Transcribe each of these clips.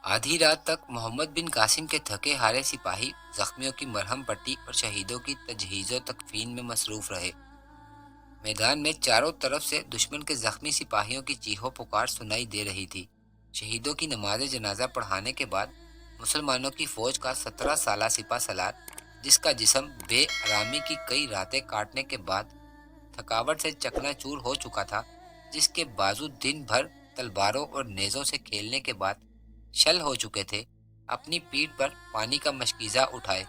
आधी रात तक मोहम्मद बिन कासिम के थके हारे सिपाही जख्मियों की मरहम पट्टी और शहीदों की तजहीज़ों तकफीन में मसरूफ रहे। मैदान में चारों तरफ से दुश्मन के जख्मी सिपाहियों की चीखों पुकार सुनाई दे रही थी। शहीदों की नमाज जनाजा पढ़ाने के बाद मुसलमानों की फौज का 17 साला सिपा सलार, जिसका जिस्म बेआरामी की कई रातें काटने के बाद थकावट से चकनाचूर हो चुका था, जिसके बाजू दिन भर तलवारों और नेज़ों से खेलने के बाद शल हो चुके थे, अपनी पीठ पर पानी का मशकीज़ा उठाए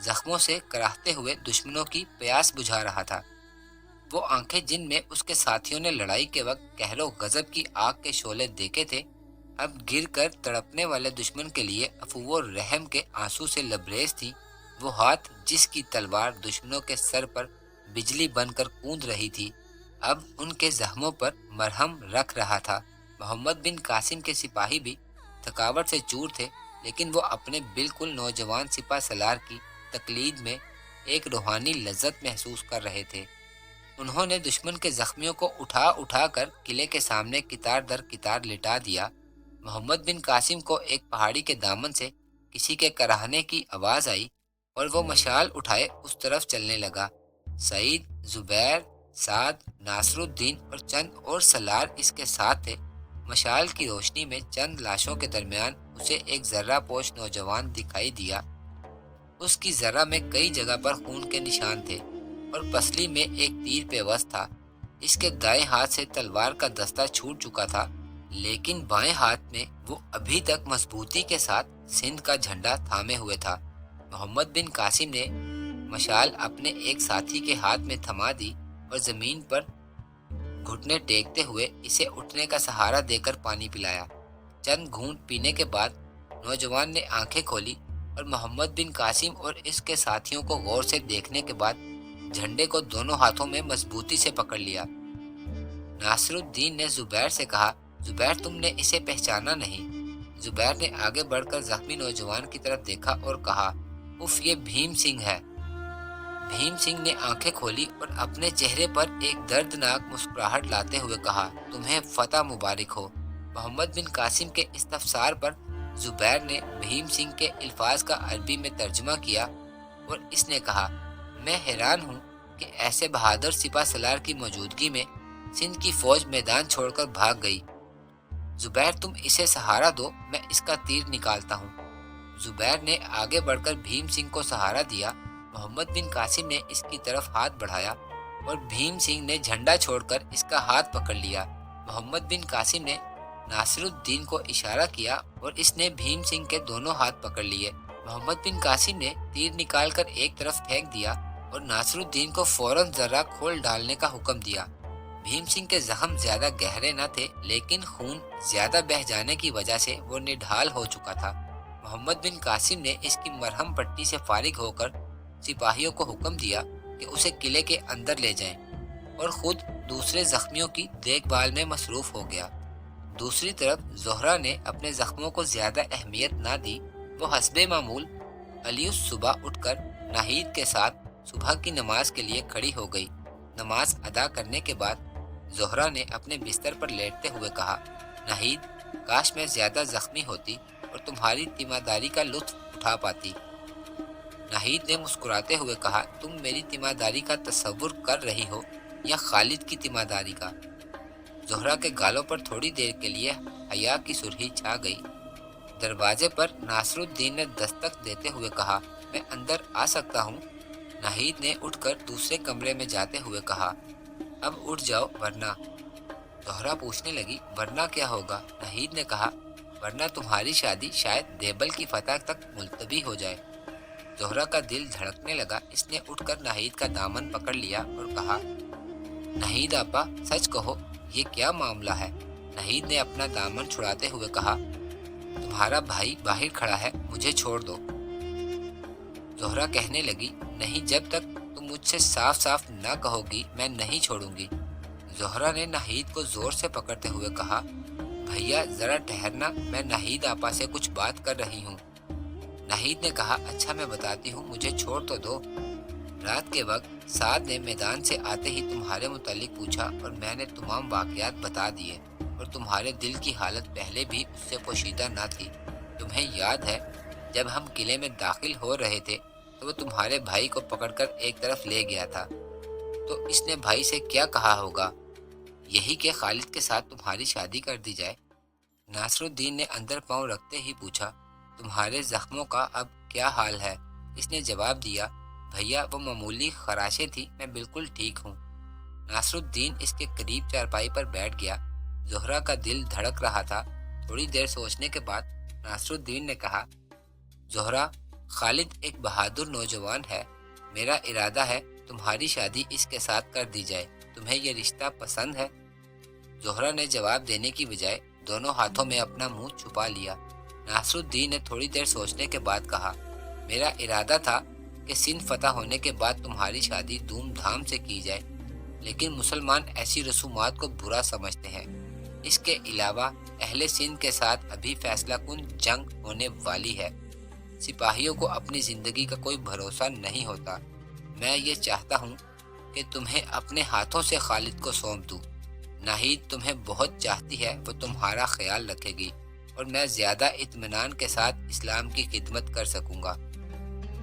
जख्मों से कराहते हुए दुश्मनों की प्यास बुझा रहा था। वो आंखें जिनमें उसके साथियों ने लड़ाई के वक्त कहरो गजब की आग के शोले देखे थे, अब गिर कर तड़पने वाले दुश्मन के लिए अफूव रहम के आंसू से लबरेज थी। वो हाथ जिसकी तलवार दुश्मनों के सर पर बिजली बनकर कूद रही थी, अब उनके जख्मों पर मरहम रख रहा था। मोहम्मद बिन कासिम के सिपाही भी थकावट से चूर थे, लेकिन वो अपने बिल्कुल नौजवान सिपा सलार की तकलीद में एक रूहानी लज्जत महसूस कर रहे थे। उन्होंने दुश्मन के जख्मियों को उठा उठा कर किले के सामने कितार दर कितार लिटा दिया। मोहम्मद बिन कासिम को एक पहाड़ी के दामन से किसी के कराहने की आवाज़ आई और वो मशाल उठाए उस तरफ चलने लगा। सईद, जुबैर, साद, नासरुद्दीन और चंद और सलार इसके साथ थे। मशाल की रोशनी में चंद लाशों के दरमियान उसे एक जर्रा पोश नौजवान दिखाई दिया। उसकी जरा में कई जगह पर खून के निशान थे और पसली में एक तीर पेवस्त था। इसके दाएं हाथ से तलवार का दस्ता छूट चुका था, लेकिन बाएं हाथ में वो अभी तक मजबूती के साथ सिंध का झंडा थामे हुए था। मोहम्मद बिन कासिम ने मशाल अपने एक साथी के हाथ में थमा दी और जमीन पर घुटने टेकते हुए इसे उठने का सहारा देकर पानी पिलाया। चंद घूंट पीने के बाद नौजवान ने आंखें खोली और मोहम्मद बिन कासिम और इसके साथियों को गौर से देखने के बाद झंडे को दोनों हाथों में मजबूती से पकड़ लिया। नासरुद्दीन ने जुबैर से कहा, जुबैर, तुमने इसे पहचाना नहीं? जुबैर ने आगे बढ़कर जख्मी नौजवान की तरफ देखा और कहा, उफ, ये भीम सिंह है। भीम सिंह ने आंखें खोली और अपने चेहरे पर एक दर्दनाक मुस्कुराहट लाते हुए कहा, तुम्हें फतह मुबारक हो। मोहम्मद बिन कासिम के इस्तफसार पर जुबैर ने भीम सिंह के अल्फाज का अरबी में तर्जुमा किया और इसने कहा, मैं हैरान हूँ कि ऐसे बहादुर सिपा सलार की मौजूदगी में सिंध की फौज मैदान छोड़कर भाग गई। जुबैर, तुम इसे सहारा दो, मैं इसका तीर निकालता हूँ। जुबैर ने आगे बढ़कर भीम सिंह को सहारा दिया। मोहम्मद बिन कासिम ने इसकी तरफ हाथ बढ़ाया और भीम सिंह ने झंडा छोड़कर इसका हाथ पकड़ लिया। मोहम्मद बिन कासिम ने नासिरुद्दीन को इशारा किया और इसने भीम सिंह के दोनों हाथ पकड़ लिए। मोहम्मद बिन कासिम ने तीर निकालकर एक तरफ फेंक दिया और नासिरुद्दीन को फौरन जर्रा खोल डालने का हुक्म दिया। भीम सिंह के जख्म ज्यादा गहरे न थे, लेकिन खून ज्यादा बह जाने की वजह से वो निढाल हो चुका था। मोहम्मद बिन कासिम ने इसकी मरहम पट्टी से फारिग होकर सिपाहियों को हुक्म दिया कि उसे किले के अंदर ले जाएं और खुद दूसरे जख्मियों की देखभाल में मसरूफ हो गया। दूसरी तरफ जोहरा ने अपने जख्मों को ज्यादा अहमियत ना दी। वो हस्बे मामूल अलियुस सुबह उठकर नाहिद के साथ सुबह की नमाज के लिए खड़ी हो गई। नमाज अदा करने के बाद जोहरा ने अपने बिस्तर पर लेटते हुए कहा, नाहिद, काश मैं ज्यादा जख्मी होती और तुम्हारी तीमारदारी का लुत्फ उठा पाती। नाहिद ने मुस्कुराते हुए कहा, तुम मेरी तीमारदारी का तसव्वुर कर रही हो या खालिद की तीमारदारी का? जोहरा के गालों पर थोड़ी देर के लिए हया की सुर्खी छा गई। दरवाजे पर नासरुद्दीन ने दस्तक देते हुए कहा, मैं अंदर आ सकता हूँ? नाहिद ने उठकर दूसरे कमरे में जाते हुए कहा, अब उठ जाओ वरना। जोहरा पूछने लगी, वरना क्या होगा? नाहिद ने कहा, वरना तुम्हारी शादी शायद देबल की फतह तक मुलतवी हो जाए। जोहरा का दिल धड़कने लगा। इसने उठकर नाहिद का दामन पकड़ लिया और कहा, नाहिद आपा, सच कहो, ये क्या मामला है? नाहिद ने अपना दामन छुड़ाते हुए कहा, तुम्हारा भाई बाहर खड़ा है, मुझे छोड़ दो। जोहरा कहने लगी, नहीं, जब तक तुम मुझसे साफ साफ ना कहोगी मैं नहीं छोड़ूंगी। जोहरा ने नाहिद को जोर से पकड़ते हुए कहा, भैया जरा ठहरना, मैं नाहिद आपा से कुछ बात कर रही हूँ। नाहिद ने कहा, अच्छा मैं बताती हूँ, मुझे छोड़ तो दो। रात के वक्त साद ने मैदान से आते ही तुम्हारे मुतालिक पूछा और मैंने तमाम वाकयात बता दिए और तुम्हारे दिल की हालत पहले भी उससे पोशीदा ना थी। تمہیں یاد ہے جب ہم قلعے میں داخل ہو رہے تھے تو وہ تمہارے بھائی کو پکڑ کر ایک طرف لے گیا تھا، تو اس نے بھائی سے کیا کہا ہوگا؟ یہی کہ خالد کے ساتھ تمہاری شادی کر دی جائے؟ ناصر الدین نے اندر پاؤں رکھتے ہی پوچھا۔ تمہارے زخموں کا اب کیا حال ہے؟ اس نے جواب دیا، بھیا وہ معمولی خراشیں تھی، میں بالکل ٹھیک ہوں۔ ناصر الدین اس کے قریب چارپائی پر بیٹھ گیا۔ زہرا کا دل دھڑک رہا تھا۔ تھوڑی دیر سوچنے کے بعد ناصر الدین نے کہا، زہرا، خالد ایک بہادر نوجوان ہے، میرا ارادہ ہے تمہاری شادی اس کے ساتھ کر دی جائے، تمہیں یہ رشتہ پسند ہے؟ زہرا نے جواب دینے کی بجائے دونوں ہاتھوں میں اپنا منہ چھپا لیا۔ ناصر الدین نے تھوڑی دیر سوچنے کے بعد کہا، میرا ارادہ تھا کہ سندھ فتح ہونے کے بعد تمہاری شادی دھوم دھام سے کی جائے، لیکن مسلمان ایسی رسومات کو برا سمجھتے ہیں۔ اس کے علاوہ اہل سندھ کے ساتھ ابھی فیصلہ کن جنگ ہونے والی ہے۔ سپاہیوں کو اپنی زندگی کا کوئی بھروسہ نہیں ہوتا۔ میں یہ چاہتا ہوں کہ تمہیں اپنے ہاتھوں سے خالد کو سونپ دوں۔ ناہید تمہیں بہت چاہتی ہے، وہ تمہارا خیال رکھے گی اور میں زیادہ اطمینان کے ساتھ اسلام کی خدمت کر سکوں گا۔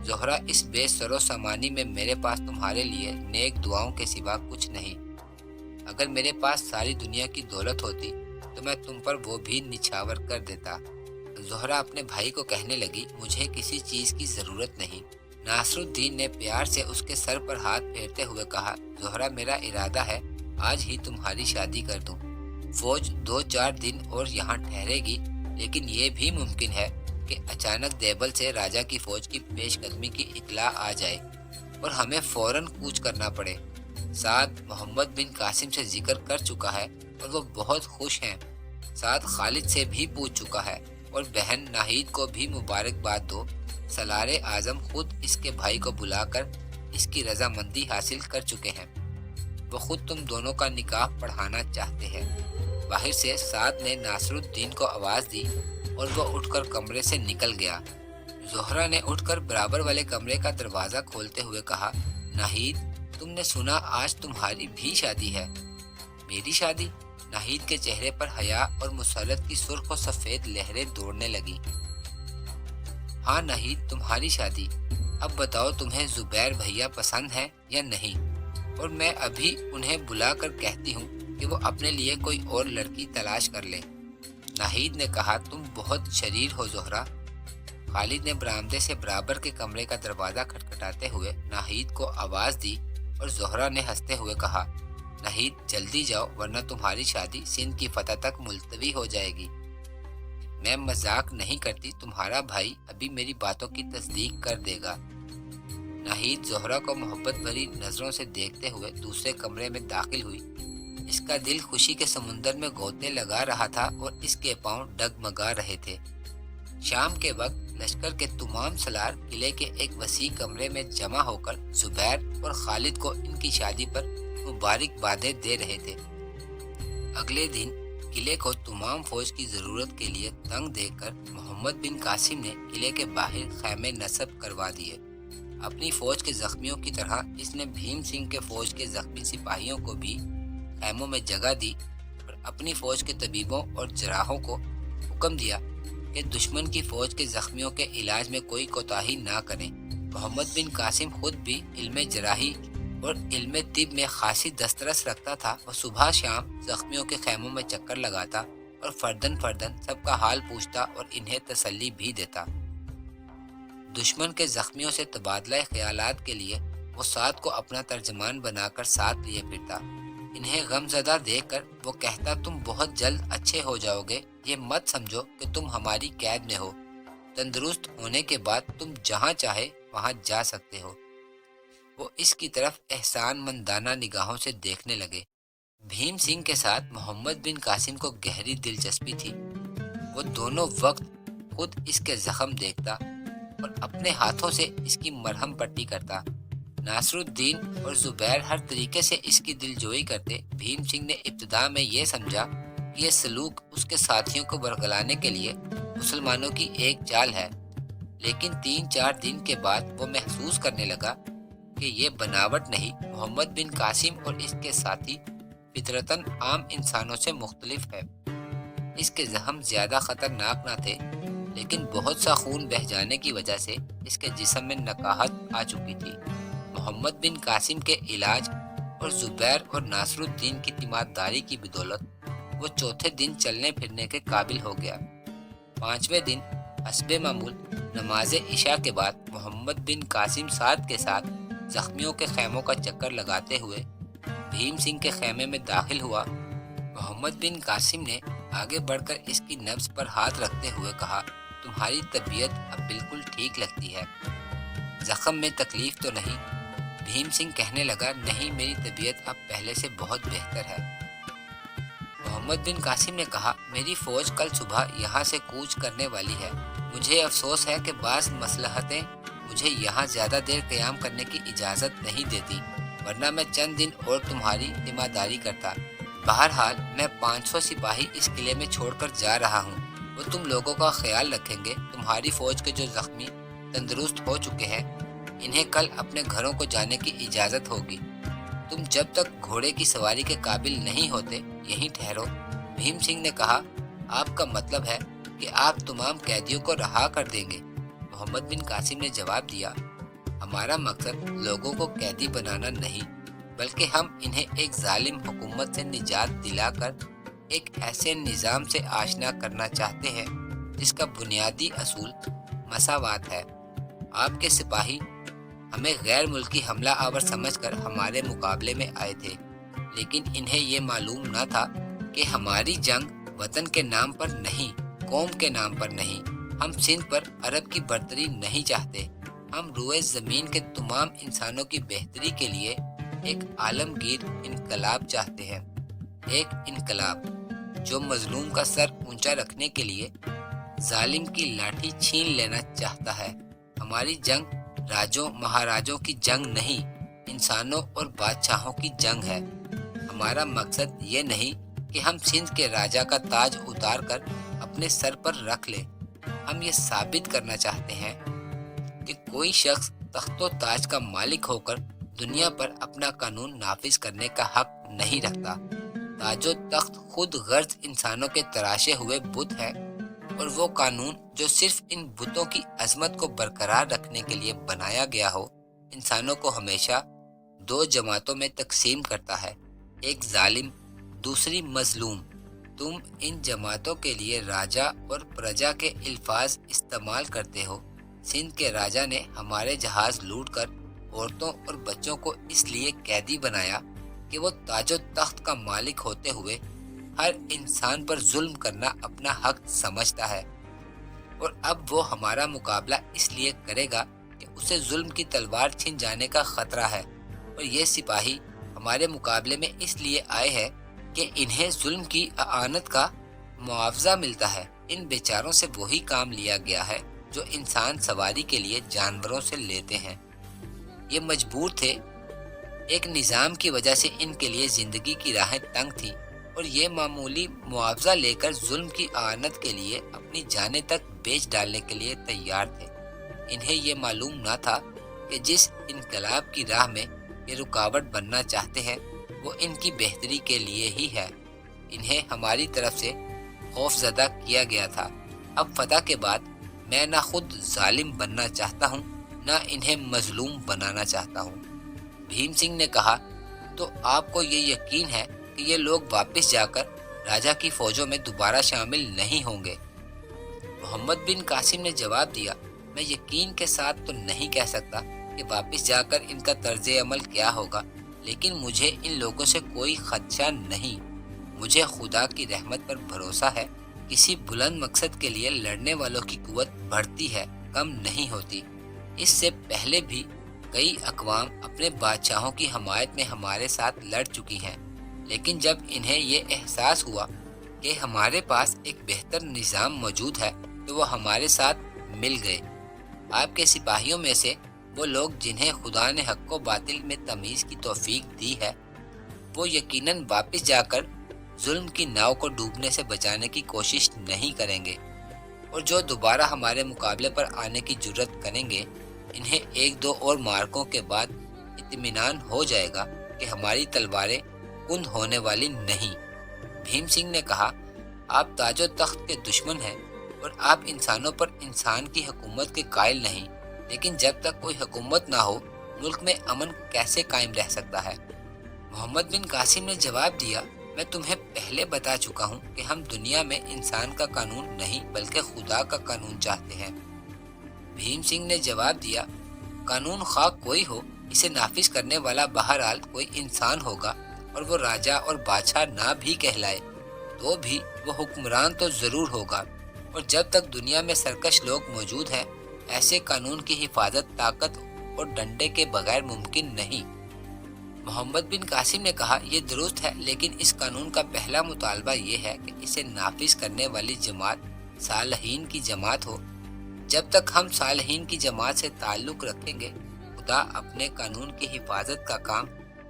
زہرا، اس بے سر و سامانی میں میرے پاس تمہارے لیے نیک دعاؤں کے سوا کچھ نہیں۔ اگر میرے پاس ساری دنیا کی دولت ہوتی تو میں تم پر وہ بھی نچھاور کر دیتا۔ زہرا اپنے بھائی کو کہنے لگی، مجھے کسی چیز کی ضرورت نہیں۔ ناصر الدین نے پیار سے اس کے سر پر ہاتھ پھیرتے ہوئے کہا، زہرا، میرا ارادہ ہے آج ہی تمہاری شادی کر دوں۔ فوج 2-4 دن اور یہاں ٹھہرے گی، لیکن یہ بھی ممکن ہے کہ اچانک دیبل سے راجہ کی فوج کی پیش قدمی کی اطلاع آ جائے اور ہمیں فوراً کوچ کرنا پڑے۔ سعد محمد بن قاسم سے ذکر کر چکا ہے اور وہ بہت خوش ہیں۔ سعد خالد سے بھی پوچھ چکا ہے اور بہن ناہید کو بھی مبارکباد دو۔ سالار اعظم خود اس کے بھائی کو بلا کر اس کی رضامندی حاصل کر چکے ہیں۔ وہ خود تم دونوں کا نکاح پڑھانا چاہتے ہیں۔ باہر سے سعد نے ناصر الدین کو آواز دی اور وہ اٹھ کر کمرے سے نکل گیا۔ زہرا نے اٹھ کر برابر والے کمرے کا دروازہ کھولتے ہوئے کہا، ناہید، تم نے سنا آج تمہاری بھی شادی ہے؟ میری شادی؟ ناہید کے چہرے پر حیا اور مسرت کی سرخ و سفید لہریں دوڑنے لگیں۔ ہاں ناہید، تمہاری شادی۔ اب بتاؤ تمہیں زبیر بھیا پسند ہے یا نہیں، اور میں ابھی انہیں بلا کر کہتی ہوں کہ وہ اپنے لیے کوئی اور لڑکی تلاش کر لیں۔ ناہید نے کہا، تم بہت شریر ہو زہرا۔ خالد نے برآمدے سے برابر کے کمرے کا دروازہ کھٹکھٹاتے ہوئے ناہید کو آواز دی اور زہرا نے ہنستے ہوئے کہا، ناہید جلدی جاؤ ورنہ تمہاری شادی سندھ کی فتح تک ملتوی ہو جائے گی۔ میں مذاق نہیں کرتی، تمہارا بھائی ابھی میری باتوں کی تصدیق کر دے گا۔ ناہید زہرا کو محبت بھری نظروں سے دیکھتے ہوئے دوسرے کمرے میں داخل ہوئی۔ اس کا دل خوشی کے سمندر میں غوطے لگا رہا تھا اور اس کے پاؤں ڈگمگا رہے تھے۔ شام کے وقت لشکر کے تمام سالار قلعے کے ایک وسیع کمرے میں جمع ہو کر زبیر اور خالد کو ان کی شادی پر مبارکبادیں دے رہے تھے۔ اگلے دن قلعے کو تمام فوج کی ضرورت کے لیے تنگ دیکھ کر محمد بن قاسم نے قلعے کے باہر خیمے نصب کروا دیے۔ اپنی فوج کے زخمیوں کی طرح اس نے بھیم سنگھ کے فوج کے زخمی سپاہیوں کو بھی خیموں میں جگہ دی اور اپنی فوج کے طبیبوں اور جراحوں کو حکم دیا کہ دشمن کی فوج کے زخمیوں کے علاج میں کوئی کوتاہی نہ کریں۔ محمد بن قاسم خود بھی علم جراحی اور علم طب میں خاصی دسترس رکھتا تھا۔ وہ صبح شام زخمیوں کے خیموں میں چکر لگاتا اور فردن فردن سب کا حال پوچھتا اور انہیں تسلی بھی دیتا۔ دشمن کے زخمیوں سے تبادلہ خیالات کے لیے وہ سعد کو اپنا ترجمان بنا کر ساتھ لیے پھرتا۔ انہیں غم زدہ دیکھ کر وہ کہتا، تم بہت جلد اچھے ہو جاؤ گے، یہ مت سمجھو کہ تم ہماری قید میں ہو، تندرست ہونے کے بعد تم جہاں چاہے وہاں جا سکتے ہو۔ وہ اس کی طرف احسان مندانہ نگاہوں سے دیکھنے لگے۔ بھیم سنگھ کے ساتھ محمد بن قاسم کو گہری دلچسپی تھی۔ وہ دونوں وقت خود اس کے زخم دیکھتا اور اپنے ہاتھوں سے اس کی مرہم پٹی کرتا۔ ناصر الدین اور زبیر ہر طریقے سے اس کی دلجوئی کرتے۔ بھیم سنگھ نے ابتدا میں یہ سمجھا کہ یہ سلوک اس کے ساتھیوں کو برگلانے کے لیے مسلمانوں کی ایک چال ہے، لیکن 3-4 دن کے بعد وہ محسوس کرنے لگا کہ یہ بناوٹ نہیں، محمد بن قاسم اور اس کے ساتھی فطرتاً عام انسانوں سے مختلف ہے۔ اس کے زخم زیادہ خطرناک نہ تھے، लेकिन बहुत सा खून बह जाने की वजह से इसके जिस्म में नकाहत आ चुकी थी। मोहम्मद बिन कासिम के इलाज और जुबैर और नासरुद्दीन की तीमारदारी की बदौलत वो चौथे दिन चलने फिरने के काबिल हो गया। पांचवें दिन हस्बे मामूल नमाज इशा के बाद मोहम्मद बिन कासिम साद के साथ जख्मियों के खैमों का चक्कर लगाते हुए भीम सिंह के खैमे में दाखिल हुआ। मोहम्मद बिन कासिम ने आगे बढ़कर इसकी नब्ज पर हाथ रखते हुए कहा, तुम्हारी तबीयत अब बिल्कुल ठीक लगती है, जख्म में तकलीफ तो नहीं? भीम सिंह कहने लगा, नहीं, मेरी तबीयत अब पहले से बहुत बेहतर है। मोहम्मद बिन कासिम ने कहा, मेरी फौज कल सुबह यहाँ से कूच करने वाली है। मुझे अफसोस है कि बाज़ मसलहतें मुझे यहाँ ज़्यादा देर क़याम करने की इजाज़त नहीं देती, वरना मैं चंद दिन और तुम्हारी जिम्मेदारी करता। बहरहाल मैं 500 सिपाही इस किले में छोड़कर जा रहा हूँ। वो तुम लोगों का ख्याल रखेंगे। तुम्हारी फौज के जो जख्मी तंदुरुस्त हो चुके हैं, इन्हें कल अपने घरों को जाने की इजाज़त होगी। तुम जब तक घोड़े की सवारी के काबिल नहीं होते यहीं ठहरो। भीम सिंह ने कहा, आपका मतलब है कि आप तमाम कैदियों को रहा कर देंगे? मोहम्मद बिन कासिम ने जवाब दिया, हमारा मकसद लोगों को कैदी बनाना नहीं, बल्कि हम इन्हें एक जालिम हुकूमत से निजात दिलाकर एक ऐसे निज़ाम से आशना करना चाहते हैं जिसका बुनियादी असूल मसावात है। आपके सिपाही हमें गैर मुल्की हमला आवर समझकर हमारे मुकाबले में आए थे, लेकिन इन्हें ये मालूम न था कि हमारी जंग वतन के नाम पर नहीं, कौम के नाम पर नहीं। हम सिंध पर अरब की बर्तरी नहीं चाहते। हम रुए ज़मीन के तमाम इंसानों की बेहतरी के लिए एक आलमगीर इनकलाब चाहते हैं। एक इनकलाब जो मजलूम का सर ऊंचा रखने के लिए जालिम की लाठी छीन लेना चाहता है। हमारी जंग राजों महाराजों की जंग नहीं, इंसानों और बादशाहों की जंग है। हमारा मकसद ये नहीं कि हम सिंध के राजा का ताज उतार कर अपने सर पर रख लें। हम ये साबित करना चाहते हैं कि कोई शख्स तख्तो ताज का मालिक होकर दुनिया पर अपना कानून नाफिज करने का हक नहीं रखता। ताजो तख्त खुद गर्ज इंसानों के तराशे हुए बुत है, और वो कानून जो सिर्फ इन बुतों की अजमत को बरकरार रखने के लिए बनाया गया हो, इंसानों को हमेशा दो जमातों में तकसीम करता है, एक जालिम, दूसरी मजलूम। तुम इन जमातों के लिए राजा और प्रजा के अल्फाज इस्तेमाल करते हो। सिंध के राजा ने हमारे जहाज लूटकर औरतों और बच्चों को इसलिए कैदी बनाया कि वो ताजो तख्त का मालिक होते हुए हर इंसान पर जुल्म करना अपना हक समझता है, और अब वो हमारा मुकाबला इसलिए करेगा कि उसे जुल्म की तलवार छिन जाने का खतरा है। और ये सिपाही हमारे मुकाबले में इसलिए आए हैं कि इन्हें जुल्म की आनत का मुआवजा मिलता है। इन बेचारों से वही काम लिया गया है जो इंसान सवारी के लिए जानवरों से लेते हैं। ये मजबूर थे, एक निज़ाम की वजह से इनके लिए ज़िंदगी की राहें तंग थी, और ये मामूली मुआवजा लेकर जुल्म की आनत के लिए अपनी जानें तक बेच डालने के लिए तैयार थे। इन्हें ये मालूम न था कि जिस इनकलाब की राह में ये रुकावट बनना चाहते हैं वो इनकी बेहतरी के लिए ही है। इन्हें हमारी तरफ से खौफजदा किया गया था। अब फतह के बाद मैं ना खुद जालिम बनना चाहता हूँ, ना इन्हें मजलूम बनाना चाहता हूँ। भीम सिंह ने कहा, तो आपको ये यकीन है कि ये लोग वापस जाकर राजा की फौजों में दोबारा शामिल नहीं होंगे? मोहम्मद बिन कासिम ने जवाब दिया, मैं यकीन के साथ तो नहीं कह सकता कि वापस जाकर इनका तर्ज अमल क्या होगा, लेकिन मुझे इन लोगों से कोई खदशा नहीं। मुझे खुदा की रहमत पर भरोसा है। किसी बुलंद मकसद के लिए लड़ने वालों की कुव्वत बढ़ती है, कम नहीं होती। इससे पहले भी कई अक़वाम अपने बादशाहों की हमायत में हमारे साथ लड़ चुकी हैं, लेकिन जब इन्हें ये एहसास हुआ कि हमारे पास एक बेहतर निज़ाम मौजूद है तो वो हमारे साथ मिल गए। आपके सिपाहियों में से वो लोग जिन्हें खुदा ने हक़ व बातिल में तमीज़ की तौफीक दी है, वो यकीनन वापस जाकर जुल्म की नाव को डूबने से बचाने की कोशिश नहीं करेंगे, और जो दोबारा हमारे मुकाबले पर आने की जुर्रत करेंगे, इन्हें एक दो और मार्कों के बाद इत्मीनान हो जाएगा कि हमारी तलवारें कुंद होने वाली नहीं। भीम सिंह ने कहा, आप ताजो तख्त के दुश्मन हैं اور آپ انسانوں پر انسان کی حکومت کے قائل نہیں، لیکن جب تک کوئی حکومت نہ ہو ملک میں امن کیسے قائم رہ سکتا ہے؟ محمد بن قاسم نے جواب دیا، میں تمہیں پہلے بتا چکا ہوں کہ ہم دنیا میں انسان کا قانون نہیں بلکہ خدا کا قانون چاہتے ہیں۔ بھیم سنگھ نے جواب دیا، قانون خواہ کوئی ہو، اسے نافذ کرنے والا بہرحال کوئی انسان ہوگا، اور وہ راجا اور بادشاہ نہ بھی کہلائے تو بھی وہ حکمران تو ضرور ہوگا، اور جب تک دنیا میں سرکش لوگ موجود ہیں ایسے قانون کی حفاظت طاقت اور ڈنڈے کے بغیر ممکن نہیں۔ محمد بن قاسم نے کہا، یہ درست ہے، لیکن اس قانون کا پہلا مطالبہ یہ ہے کہ اسے نافذ کرنے والی جماعت صالحین کی جماعت ہو۔ جب تک ہم صالحین کی جماعت سے تعلق رکھیں گے خدا اپنے قانون کی حفاظت کا کام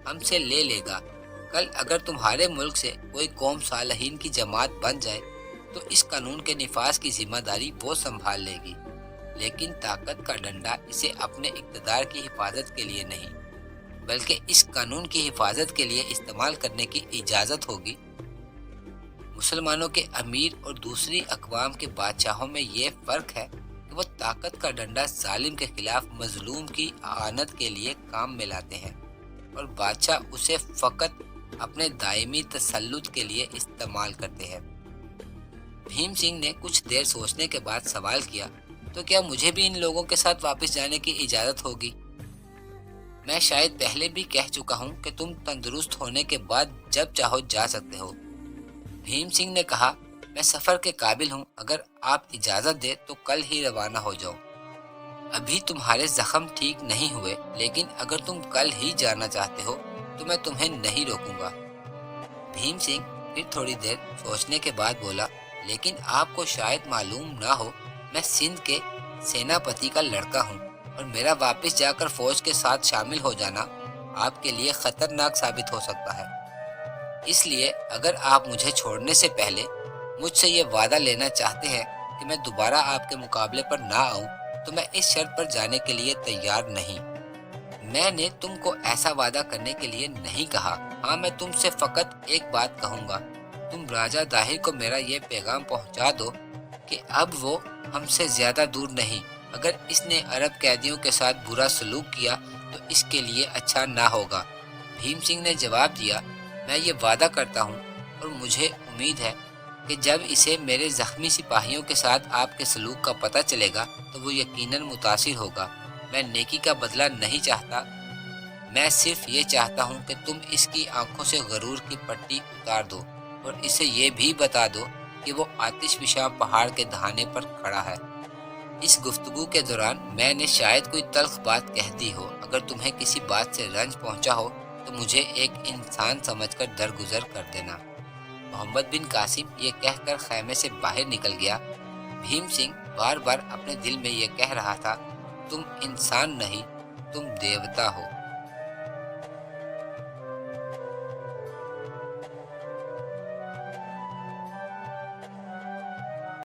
ہم سے لے لے گا۔ کل اگر تمہارے ملک سے کوئی قوم صالحین کی جماعت بن جائے تو اس قانون کے نفاذ کی ذمہ داری وہ سنبھال لے گی، لیکن طاقت کا ڈنڈا اسے اپنے اقتدار کی حفاظت کے لیے نہیں بلکہ اس قانون کی حفاظت کے لیے استعمال کرنے کی اجازت ہوگی۔ مسلمانوں کے امیر اور دوسری اقوام کے بادشاہوں میں یہ فرق ہے کہ وہ طاقت کا ڈنڈا ظالم کے خلاف مظلوم کی اعانت کے لیے کام میں لاتے ہیں، اور بادشاہ اسے فقط اپنے دائمی تسلط کے لیے استعمال کرتے ہیں۔ بھیم سنگھ نے کچھ دیر سوچنے کے بعد سوال کیا، تو کیا مجھے بھی ان لوگوں کے ساتھ واپس جانے کی اجازت ہوگی؟ میں شاید پہلے بھی کہہ چکا ہوں کہ تم تندرست ہونے کے بعد جب چاہو جا سکتے ہو۔ بھیم سنگھ نے کہا، میں سفر کے قابل ہوں، اگر آپ اجازت دیں تو کل ہی روانہ ہو جاؤ۔ ابھی تمہارے زخم ٹھیک نہیں ہوئے، لیکن اگر تم کل ہی جانا چاہتے ہو تو میں تمہیں نہیں روکوں گا۔ بھیم سنگھ پھر تھوڑی دیر سوچنے کے بعد بولا، لیکن آپ کو شاید معلوم نہ ہو، میں سندھ کے سیناپتی کا لڑکا ہوں، اور میرا واپس جا کر فوج کے ساتھ شامل ہو جانا آپ کے لیے خطرناک ثابت ہو سکتا ہے۔ اس لیے اگر آپ مجھے چھوڑنے سے پہلے مجھ سے یہ وعدہ لینا چاہتے ہیں کہ میں دوبارہ آپ کے مقابلے پر نہ آؤں تو میں اس شرط پر جانے کے لیے تیار نہیں۔ میں نے تم کو ایسا وعدہ کرنے کے لیے نہیں کہا، ہاں میں تم سے فقط ایک بات کہوں گا، تم راجہ طاہر کو میرا یہ پیغام پہنچا دو کہ اب وہ ہم سے زیادہ دور نہیں، اگر اس نے عرب قیدیوں کے ساتھ برا سلوک کیا تو اس کے لیے اچھا نہ ہوگا۔ بھیم سنگھ نے جواب دیا، میں یہ وعدہ کرتا ہوں، اور مجھے امید ہے کہ جب اسے میرے زخمی سپاہیوں کے ساتھ آپ کے سلوک کا پتہ چلے گا تو وہ یقیناً متاثر ہوگا۔ میں نیکی کا بدلہ نہیں چاہتا، میں صرف یہ چاہتا ہوں کہ تم اس کی آنکھوں سے غرور کی پٹی اتار دو، اور اسے یہ بھی بتا دو کہ وہ آتش فشاں پہاڑ کے دہانے پر کھڑا ہے۔ اس گفتگو کے دوران میں نے شاید کوئی تلخ بات کہہ دی ہو، اگر تمہیں کسی بات سے رنج پہنچا ہو تو مجھے ایک انسان سمجھ کر درگزر کر دینا۔ محمد بن قاسم یہ کہہ کر خیمے سے باہر نکل گیا۔ بھیم سنگھ بار بار اپنے دل میں یہ کہہ رہا تھا، تم انسان نہیں، تم دیوتا ہو۔